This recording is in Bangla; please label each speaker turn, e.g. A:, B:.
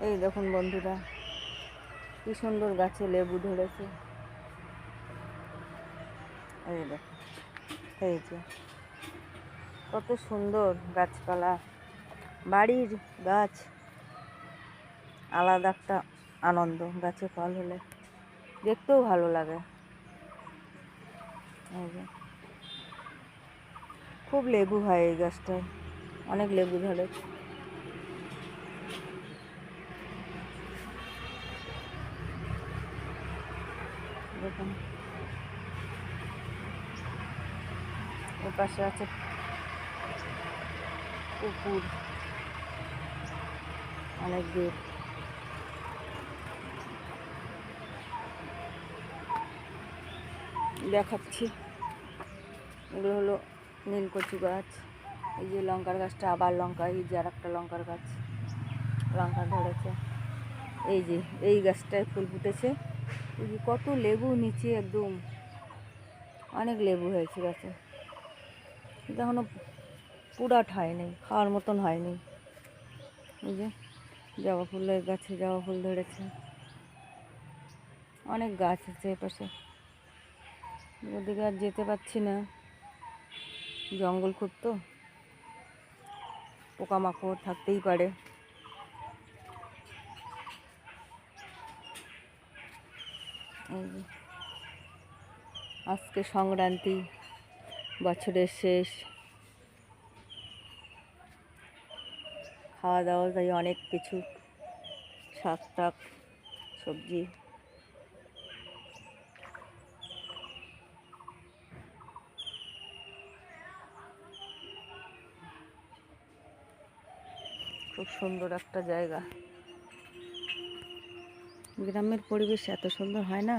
A: এই দেখুন বন্ধুরা, কি সুন্দর গাছে লেবু ধরেছে। এই দেখুন, এই যে কত সুন্দর গাছপালা, বাড়ির গাছ আলাদা একটা আনন্দ। গাছে ফল হলে দেখতেও ভালো লাগে। এই যে খুব লেবু হয় এই গাছটায়, অনেক লেবু ধরে। দেখুন এর পাশে আছে পুকুর, অনেক দূর। দেখাচ্ছি, এগুলো হলো নীলকচু গাছ। এই যে লঙ্কার গাছটা, আবার লঙ্কা, এই যে আর একটা লঙ্কার গাছ, লঙ্কা ধরেছে। এই যে এই গাছটায় ফুল ফুটেছে। এই যে কত লেবু নিচে, একদম অনেক লেবু হয়েছে গাছে, কিন্তু এখনো পুরাট হয়নি, খাওয়ার মতন হয়নি। এই যে জবা ফুলের গাছে জবা ফুল ধরেছে। অনেক গাছ আছে এপাশে, ওদিকে আর যেতে পারছি না, জঙ্গল খুব, তো পোকামাকড় থাকতেই পারে। এই যে আজকে সংক্রান্তি, বছরের শেষ, খাওয়া দাওয়া তাই অনেক কিছু, শাক টাক সবজি। খুব সুন্দর একটা জায়গা। গ্রামের পরিবেশ এত সুন্দর হয় না।